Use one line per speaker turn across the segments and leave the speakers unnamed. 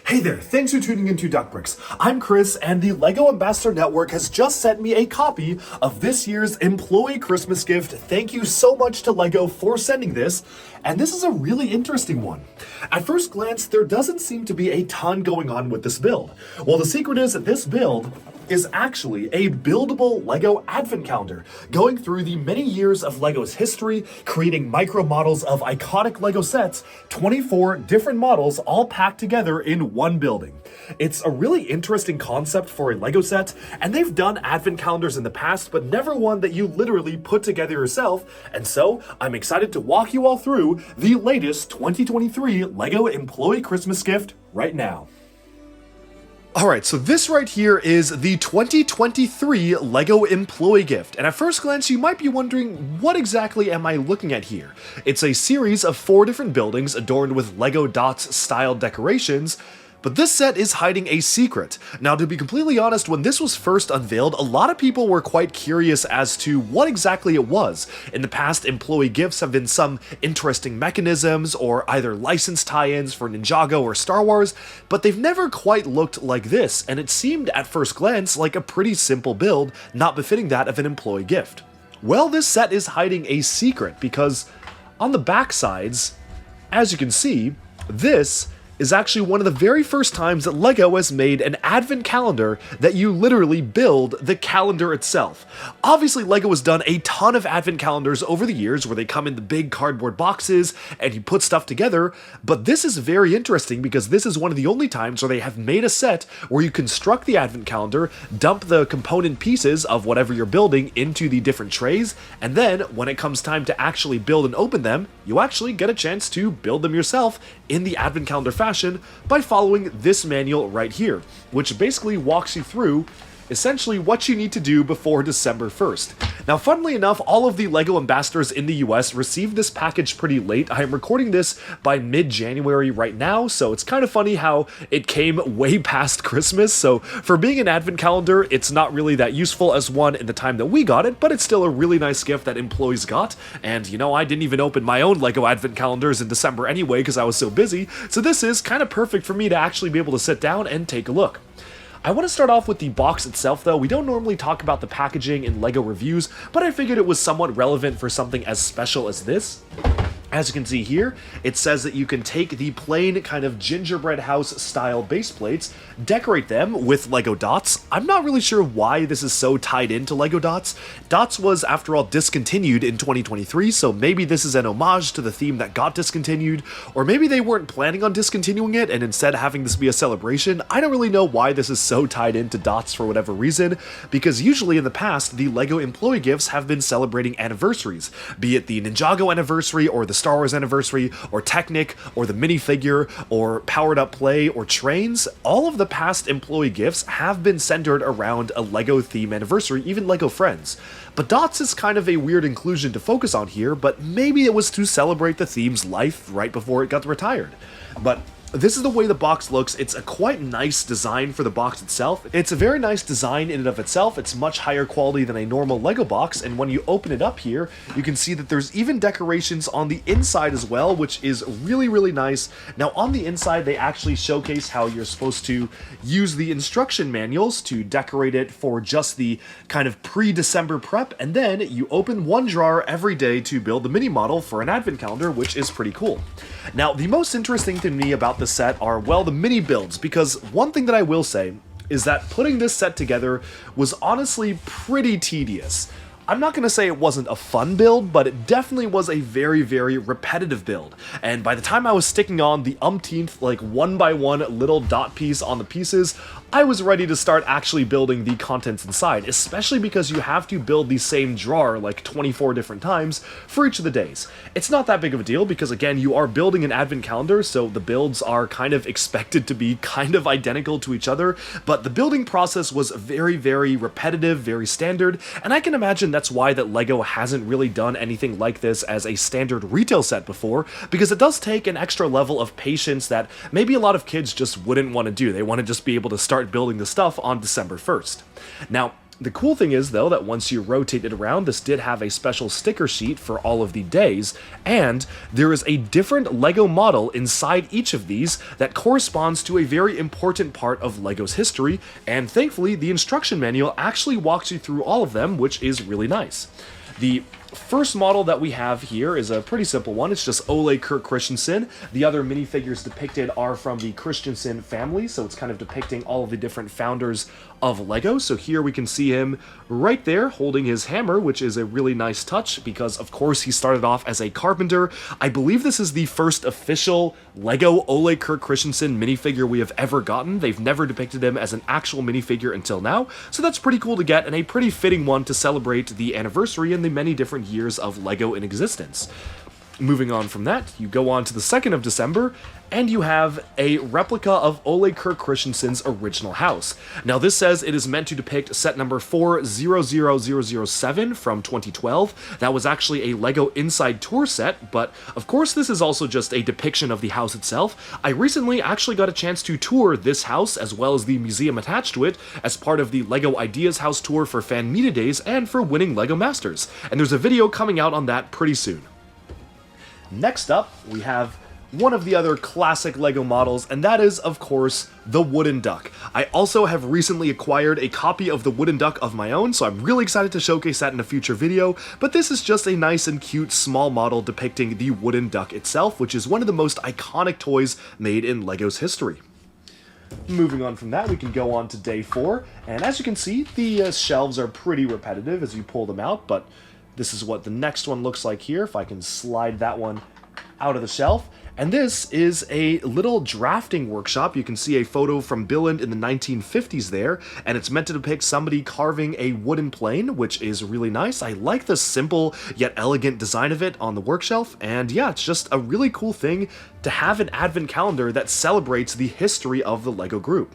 Hey there, thanks for tuning into Duckbricks. I'm Chris, and the LEGO Ambassador Network has just sent me a copy of this year's Employee Christmas gift. Thank you so much to LEGO for sending this, and this is a really interesting one. At first glance, there doesn't seem to be a ton going on with this build. Well, the secret is that this build is actually a buildable LEGO advent calendar, going through the many years of LEGO's history, creating micro models of iconic LEGO sets, 24 different models all packed together in one building. It's a really interesting concept for a LEGO set, and they've done advent calendars in the past, but never one that you literally put together yourself, and so I'm excited to walk you all through the latest 2023 LEGO Employee Christmas gift right now. Alright, so this right here is the 2023 LEGO Employee Gift, and at first glance you might be wondering, what exactly am I looking at here? It's a series of 4 different buildings adorned with LEGO Dots style decorations, but this set is hiding a secret. Now, to be completely honest, when this was first unveiled, a lot of people were quite curious as to what exactly it was. In the past, employee gifts have been some interesting mechanisms or either license tie-ins for Ninjago or Star Wars, but they've never quite looked like this, and it seemed at first glance like a pretty simple build, not befitting that of an employee gift. Well, this set is hiding a secret because on the back sides, as you can see, this is actually one of the very first times that LEGO has made an advent calendar that you literally build the calendar itself. Obviously, LEGO has done a ton of advent calendars over the years where they come in the big cardboard boxes and you put stuff together, but this is very interesting because this is one of the only times where they have made a set where you construct the advent calendar, dump the component pieces of whatever you're building into the different trays, and then when it comes time to actually build and open them, you actually get a chance to build them yourself in the advent calendar fashion by following this manual right here, which basically walks you through essentially what you need to do before December 1st. Now, funnily enough, all of the LEGO ambassadors in the US received this package pretty late. I am recording this by mid-January right now, so it's kind of funny how it came way past Christmas. So for being an advent calendar, it's not really that useful as one in the time that we got it, but it's still a really nice gift that employees got. And you know, I didn't even open my own LEGO advent calendars in December anyway because I was so busy. So this is kind of perfect for me to actually be able to sit down and take a look. I want to start off with the box itself though. We don't normally talk about the packaging in LEGO reviews, but I figured it was somewhat relevant for something as special as this. As you can see here, it says that you can take the plain kind of gingerbread house style base plates, decorate them with LEGO Dots. I'm not really sure why this is so tied into LEGO Dots. Dots was, after all, discontinued in 2023, so maybe this is an homage to the theme that got discontinued, or maybe they weren't planning on discontinuing it and instead having this be a celebration. I don't really know why this is so tied into Dots for whatever reason, because usually in the past, the LEGO employee gifts have been celebrating anniversaries, be it the Ninjago anniversary or the Star Wars anniversary, or Technic, or the minifigure, or Powered Up Play, or Trains. All of the past employee gifts have been centered around a LEGO theme anniversary, even LEGO Friends. But Dots is kind of a weird inclusion to focus on here, but maybe it was to celebrate the theme's life right before it got retired. But this is the way the box looks. It's a quite nice design for the box itself. It's a very nice design in and of itself. It's much higher quality than a normal LEGO box, and when you open it up here, you can see that there's even decorations on the inside as well, which is really, really nice. Now, on the inside, they actually showcase how you're supposed to use the instruction manuals to decorate it for just the kind of pre-December prep, and then you open one drawer every day to build the mini model for an advent calendar, which is pretty cool. Now, the most interesting to me about the set are, well, the mini builds, because one thing that I will say is that putting this set together was honestly pretty tedious. I'm not going to say it wasn't a fun build, but it definitely was a very, very repetitive build. And by the time I was sticking on the umpteenth, like, one by one little dot piece on the pieces, I was ready to start actually building the contents inside, especially because you have to build the same drawer like 24 different times for each of the days. It's not that big of a deal because, again, you are building an advent calendar, so the builds are kind of expected to be kind of identical to each other, but the building process was very, very repetitive, very standard, and I can imagine that's why that LEGO hasn't really done anything like this as a standard retail set before, because it does take an extra level of patience that maybe a lot of kids just wouldn't want to do. They want to just be able to start building the stuff on December 1st. Now, The cool thing is, though, that once you rotate it around, this did have a special sticker sheet for all of the days, and there is a different LEGO model inside each of these that corresponds to a very important part of LEGO's history, and thankfully, the instruction manual actually walks you through all of them, which is really nice. The first model that we have here is a pretty simple one. It's just Ole Kirk Christensen. The other minifigures depicted are from the Christensen family, so it's kind of depicting all of the different founders of LEGO. So here we can see him right there holding his hammer, which is a really nice touch because, of course, he started off as a carpenter. I believe this is the first official LEGO Ole Kirk Christensen minifigure we have ever gotten. They've never depicted him as an actual minifigure until now, so that's pretty cool to get and a pretty fitting one to celebrate the anniversary and the many different years of LEGO in existence. Moving on from that, you go on to the 2nd of December, and you have a replica of Ole Kirk Christensen's original house. Now this says it is meant to depict set number 400007 from 2012. That was actually a LEGO Inside Tour set, but of course this is also just a depiction of the house itself. I recently actually got a chance to tour this house as well as the museum attached to it as part of the LEGO Ideas House tour for Fan Media Days and for winning LEGO Masters, and there's a video coming out on that pretty soon. Next up, we have one of the other classic LEGO models, and that is, of course, the Wooden Duck. I also have recently acquired a copy of the Wooden Duck of my own, so I'm really excited to showcase that in a future video, but this is just a nice and cute small model depicting the Wooden Duck itself, which is one of the most iconic toys made in LEGO's history. Moving on from that, we can go on to day 4, and as you can see, the shelves are pretty repetitive as you pull them out, but this is what the next one looks like here, if I can slide that one out of the shelf. And this is a little drafting workshop. You can see a photo from Billund in the 1950s there, and it's meant to depict somebody carving a wooden plane, which is really nice. I like the simple yet elegant design of it on the workshelf, and yeah, it's just a really cool thing to have an advent calendar that celebrates the history of the LEGO group.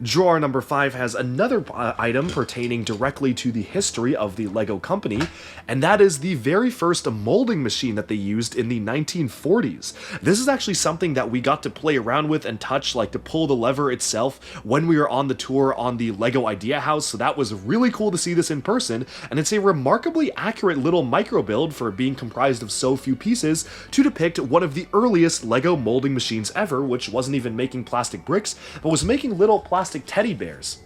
Drawer number 5 has another item pertaining directly to the history of the LEGO company, and that is the very first molding machine that they used in the 1940s. This is actually something that we got to play around with and touch, like to pull the lever itself when we were on the tour on the LEGO Idea House, so that was really cool to see this in person, and it's a remarkably accurate little micro build for being comprised of so few pieces to depict one of the earliest LEGO molding machines ever, which wasn't even making plastic bricks, but was making little plastic teddy bears.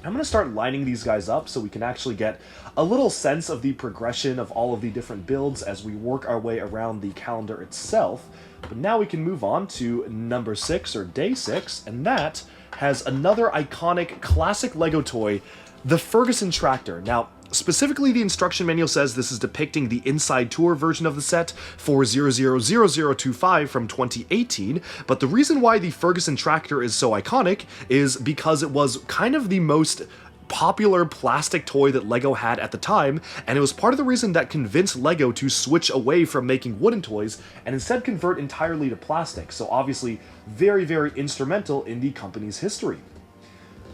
I'm going to start lining these guys up so we can actually get a little sense of the progression of all of the different builds as we work our way around the calendar itself. But now we can move on to number 6, or day 6, and that has another iconic classic LEGO toy, the Ferguson Tractor. Now, specifically, the instruction manual says this is depicting the Inside Tour version of the set, 400025 from 2018, but the reason why the Ferguson Tractor is so iconic is because it was kind of the most popular plastic toy that LEGO had at the time, and it was part of the reason that convinced LEGO to switch away from making wooden toys and instead convert entirely to plastic, so obviously very, very instrumental in the company's history.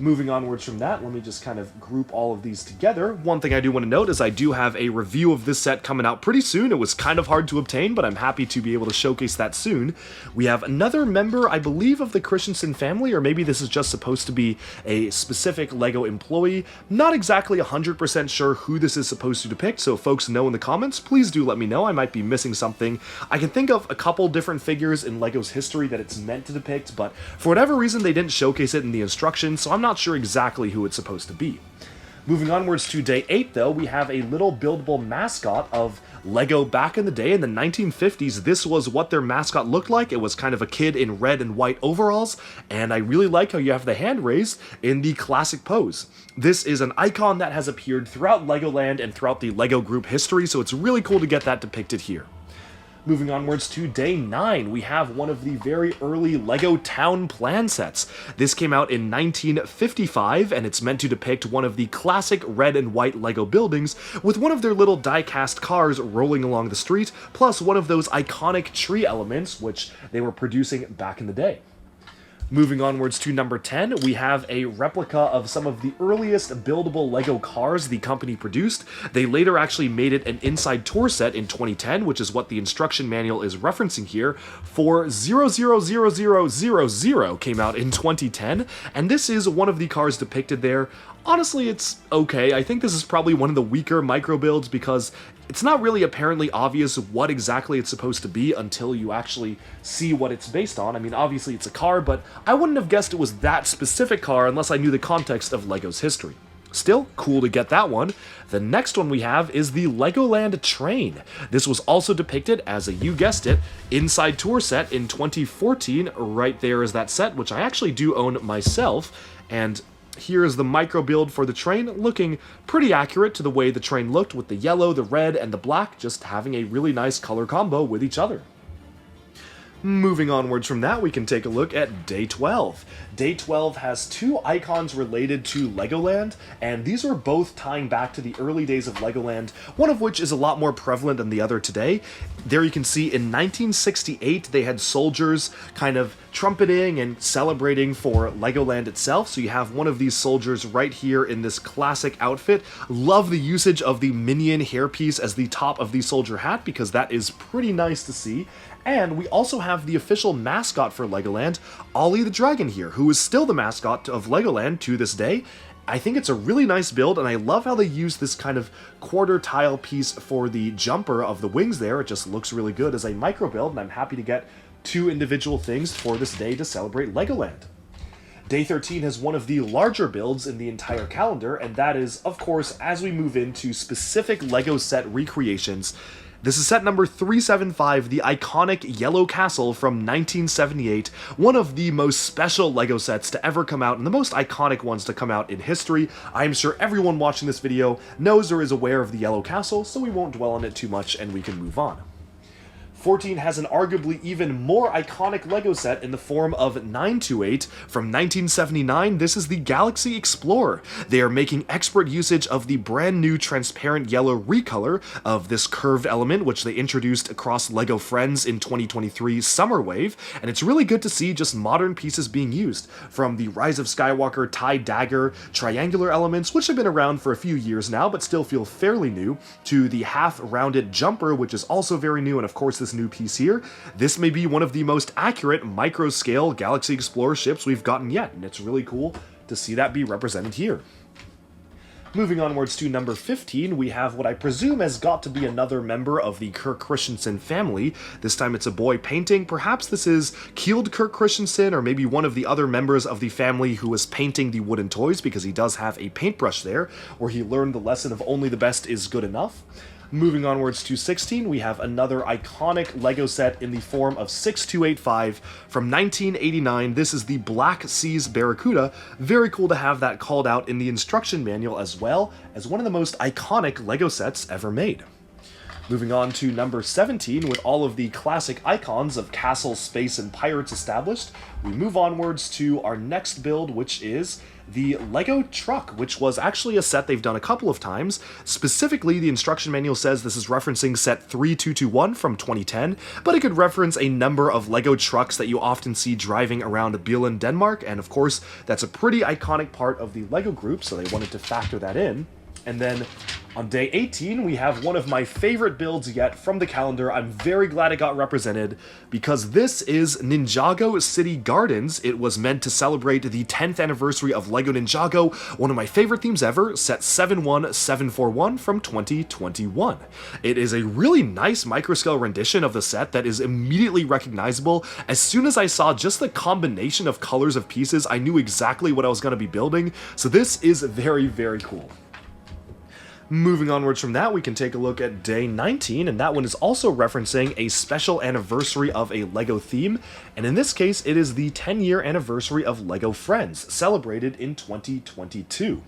Moving onwards from that, let me just kind of group all of these together. One thing I do want to note is I do have a review of this set coming out pretty soon. It was kind of hard to obtain, but I'm happy to be able to showcase that soon. We have another member, I believe, of the Christensen family, or maybe this is just supposed to be a specific LEGO employee. Not exactly 100% sure who this is supposed to depict, so if folks know in the comments, please do let me know. I might be missing something. I can think of a couple different figures in LEGO's history that it's meant to depict, but for whatever reason, they didn't showcase it in the instructions, so I'm not sure exactly who it's supposed to be. Moving onwards to day 8, though, we have a little buildable mascot of LEGO back in the day. In the 1950s, this was what their mascot looked like. It was kind of a kid in red and white overalls, and I really like how you have the hand raised in the classic pose. This is an icon that has appeared throughout LEGOland and throughout the LEGO group history, so it's really cool to get that depicted here. Moving onwards to day 9, we have one of the very early LEGO Town Plan sets. This came out in 1955, and it's meant to depict one of the classic red and white LEGO buildings with one of their little die-cast cars rolling along the street, plus one of those iconic tree elements which they were producing back in the day. Moving onwards to number 10, we have a replica of some of the earliest buildable LEGO cars the company produced. They later actually made it an inside tour set in 2010, which is what the instruction manual is referencing here, for 000000 came out in 2010, and this is one of the cars depicted there. Honestly, it's okay. I think this is probably one of the weaker micro builds because it's not really apparently obvious what exactly it's supposed to be until you actually see what it's based on. I mean, obviously it's a car, but I wouldn't have guessed it was that specific car unless I knew the context of LEGO's history. Still, cool to get that one. The next one we have is the Legoland train. This was also depicted as a, you guessed it, inside tour set in 2014. Right there is that set, which I actually do own myself, and here is the micro build for the train, looking pretty accurate to the way the train looked with the yellow, the red, and the black, just having a really nice color combo with each other. Moving onwards from that, we can take a look at Day 12. Day 12 has two icons related to Legoland, and these are both tying back to the early days of Legoland, one of which is a lot more prevalent than the other today. There you can see in 1968, they had soldiers kind of trumpeting and celebrating for Legoland itself, so you have one of these soldiers right here in this classic outfit. Love the usage of the Minion hairpiece as the top of the soldier hat, because that is pretty nice to see. And we also have the official mascot for Legoland, Ollie the Dragon here, who is still the mascot of Legoland to this day. I think it's a really nice build, and I love how they use this kind of quarter tile piece for the jumper of the wings there. It just looks really good as a micro build, and I'm happy to get two individual things for this day to celebrate Legoland. Day 13 has one of the larger builds in the entire calendar, and that is, of course, as we move into specific LEGO set recreations. This is set number 375, the iconic Yellow Castle from 1978, one of the most special LEGO sets to ever come out and the most iconic ones to come out in history. I'm sure everyone watching this video knows or is aware of the Yellow Castle, so we won't dwell on it too much and we can move on. 14 has an arguably even more iconic LEGO set in the form of 928 from 1979. This is the Galaxy Explorer. They are making expert usage of the brand new transparent yellow recolor of this curved element, which they introduced across LEGO Friends in 2023 Summer Wave, and it's really good to see just modern pieces being used, from the Rise of Skywalker TIE dagger, triangular elements, which have been around for a few years now but still feel fairly new, to the half-rounded jumper, which is also very new, and of course this new piece here. This may be one of the most accurate micro-scale Galaxy Explorer ships we've gotten yet, and it's really cool to see that be represented here. Moving onwards to number 15, we have what I presume has got to be another member of the Kirk Christensen family. This time it's a boy painting. Perhaps this is Keeled Kirk Christensen, or maybe one of the other members of the family who was painting the wooden toys, because he does have a paintbrush there, where he learned the lesson of only the best is good enough. Moving onwards to 16, we have another iconic LEGO set in the form of 6285 from 1989. This is the Black Seas Barracuda. Very cool to have that called out in the instruction manual as well as one of the most iconic LEGO sets ever made. Moving on to number 17, with all of the classic icons of castle, space, and pirates established, we move onwards to our next build, which is the LEGO Truck, which was actually a set they've done a couple of times. Specifically, the instruction manual says this is referencing set 3221 from 2010, but it could reference a number of LEGO trucks that you often see driving around Billund, Denmark, and of course, that's a pretty iconic part of the LEGO group, so they wanted to factor that in. And then on day 18, we have one of my favorite builds yet from the calendar. I'm very glad it got represented because this is Ninjago City Gardens. It was meant to celebrate the 10th anniversary of LEGO Ninjago, one of my favorite themes ever, set 71741 from 2021. It is a really nice microscale rendition of the set that is immediately recognizable. As soon as I saw just the combination of colors of pieces, I knew exactly what I was going to be building, so this is very, very cool. Moving onwards from that, we can take a look at day 19, and that one is also referencing a special anniversary of a LEGO theme, and in this case, it is the 10-year anniversary of LEGO Friends, celebrated in 2022.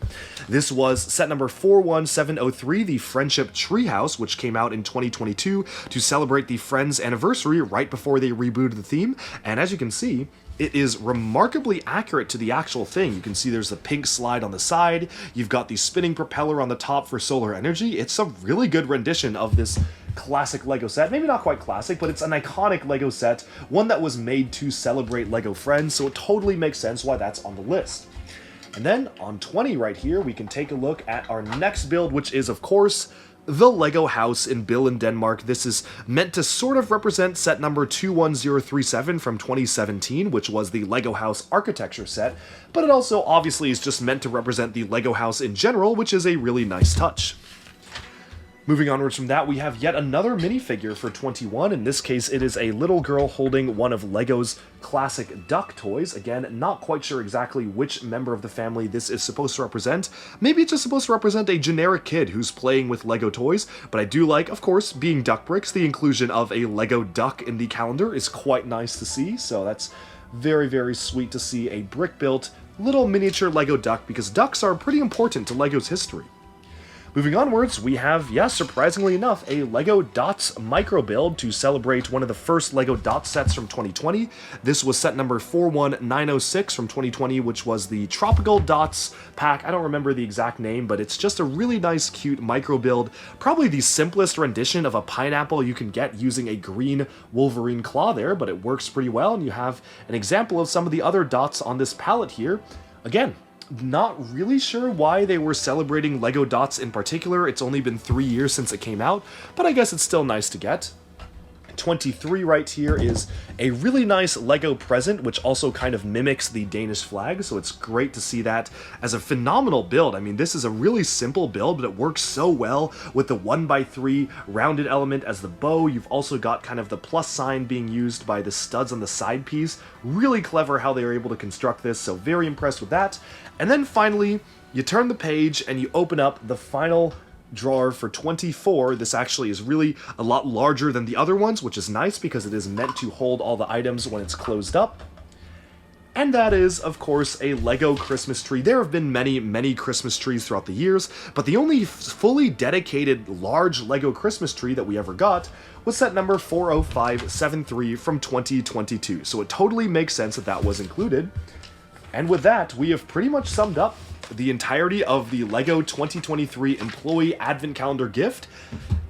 This was set number 41703, the Friendship Treehouse, which came out in 2022 to celebrate the Friends anniversary right before they rebooted the theme, and as you can see, it is remarkably accurate to the actual thing. You can see there's the pink slide on the side, you've got the spinning propeller on the top for solar energy. It's a really good rendition of this classic LEGO set. Maybe not quite classic, but it's an iconic LEGO set, one that was made to celebrate LEGO Friends, so it totally makes sense why that's on the list. And then on 20 right here, we can take a look at our next build, which is, of course, the LEGO house in Billund, Denmark. This is meant to sort of represent set number 21037 from 2017, which was the LEGO house architecture set, but it also obviously is just meant to represent the LEGO house in general, which is a really nice touch. Moving onwards from that, we have yet another minifigure for 21. In this case, it is a little girl holding one of LEGO's classic duck toys. Again, not quite sure exactly which member of the family this is supposed to represent. Maybe it's just supposed to represent a generic kid who's playing with LEGO toys, but I do like, of course, being Duck Bricks, the inclusion of a LEGO duck in the calendar is quite nice to see, so that's very, very sweet to see a brick-built little miniature LEGO duck, because ducks are pretty important to LEGO's history. Moving onwards, we have, yes, surprisingly enough, a LEGO Dots micro build to celebrate one of the first LEGO Dots sets from 2020. This was set number 41906 from 2020, which was the Tropical Dots pack. I don't remember the exact name, but it's just a really nice, cute micro build. Probably the simplest rendition of a pineapple you can get using a green Wolverine claw there, but it works pretty well, and you have an example of some of the other dots on this palette here. Again, not really sure why they were celebrating LEGO Dots in particular. It's only been 3 years since it came out, but I guess it's still nice to get. 23 right here is a really nice LEGO present, which also kind of mimics the Danish flag, so it's great to see that as a phenomenal build. I mean, this is a really simple build, but it works so well with the 1x3 rounded element as the bow. You've also got kind of the plus sign being used by the studs on the side piece. Really clever how they were able to construct this, so very impressed with that. And then finally, you turn the page and you open up the final drawer for 24. This actually is really a lot larger than the other ones, which is nice because it is meant to hold all the items when it's closed up. And that is, of course, a LEGO Christmas tree. There have been many, many Christmas trees throughout the years, but the only fully dedicated large LEGO Christmas tree that we ever got was set number 40573 from 2022. So it totally makes sense that that was included. And with that, we have pretty much summed up the entirety of the LEGO 2023 Employee Advent Calendar gift,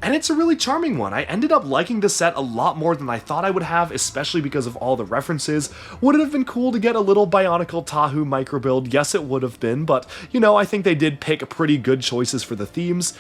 and it's a really charming one. I ended up liking the set a lot more than I thought I would have, especially because of all the references. Would it have been cool to get a little Bionicle Tahu micro build? Yes, it would have been, but, you know, I think they did pick pretty good choices for the themes.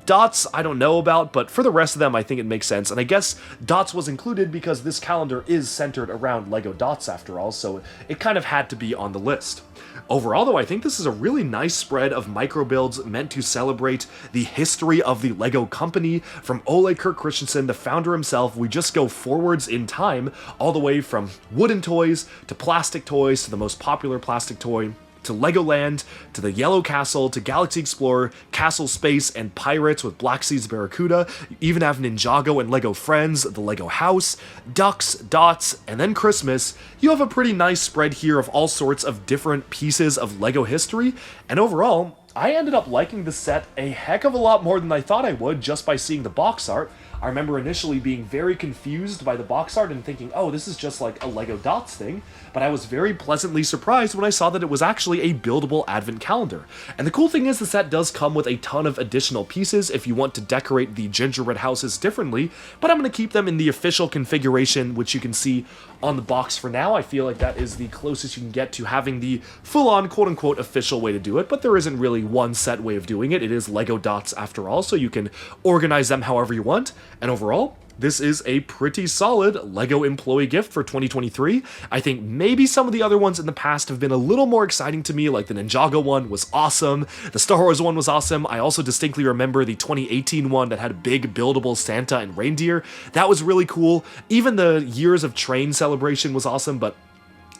Dots, I don't know about, but for the rest of them, I think it makes sense. And I guess Dots was included because this calendar is centered around LEGO Dots after all, so it kind of had to be on the list. Overall, though, I think this is a really nice spread of micro builds meant to celebrate the history of the LEGO company. From Ole Kirk Christensen, the founder himself, we just go forwards in time, all the way from wooden toys to plastic toys to the most popular plastic toy, to Legoland, to the Yellow Castle, to Galaxy Explorer, Castle Space, and Pirates with Black Seas Barracuda. You even have Ninjago and LEGO Friends, the LEGO House, Ducks, Dots, and then Christmas. You have a pretty nice spread here of all sorts of different pieces of LEGO history, and overall, I ended up liking the set a heck of a lot more than I thought I would just by seeing the box art. I remember initially being very confused by the box art and thinking, oh, this is just like a LEGO Dots thing, but I was very pleasantly surprised when I saw that it was actually a buildable advent calendar. And the cool thing is the set does come with a ton of additional pieces if you want to decorate the gingerbread houses differently, but I'm going to keep them in the official configuration, which you can see on the box for now. I feel like that is the closest you can get to having the full-on quote-unquote official way to do it, but there isn't really one set way of doing it. It is LEGO Dots after all, so you can organize them however you want. And overall, this is a pretty solid LEGO employee gift for 2023. I think maybe some of the other ones in the past have been a little more exciting to me, like the Ninjago one was awesome, the Star Wars one was awesome. I also distinctly remember the 2018 one that had a big buildable Santa and reindeer. That was really cool. Even the Years of Train celebration was awesome, but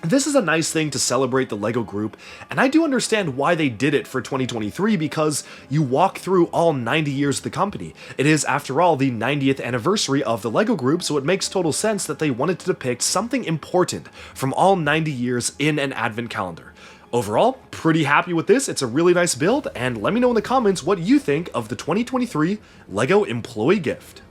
this is a nice thing to celebrate the LEGO group, and I do understand why they did it for 2023 because you walk through all 90 years of the company. It is, after all, the 90th anniversary of the LEGO group, so it makes total sense that they wanted to depict something important from all 90 years in an advent calendar. Overall, pretty happy with this. It's a really nice build, and let me know in the comments what you think of the 2023 LEGO employee gift.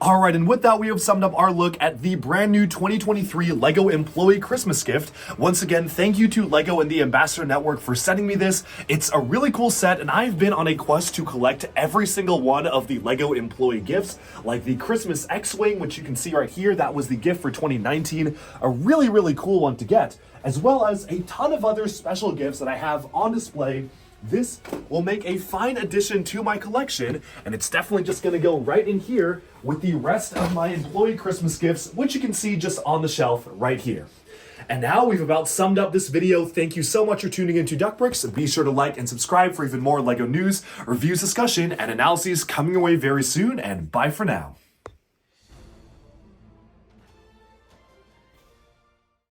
All right, and with that, we have summed up our look at the brand new 2023 LEGO Employee Christmas gift. Once again, thank you to LEGO and the Ambassador Network for sending me this. It's a really cool set, and I've been on a quest to collect every single one of the LEGO Employee gifts, like the Christmas X-Wing, which you can see right here. That was the gift for 2019. A really, really cool one to get, as well as a ton of other special gifts that I have on display. This will make a fine addition to my collection, and it's definitely just going to go right in here with the rest of my employee Christmas gifts, which you can see just on the shelf right here. And now we've about summed up this video. Thank you so much for tuning into Duckbricks. Be sure to like and subscribe for even more LEGO news, reviews, discussion, and analyses coming your way very soon, and bye for now.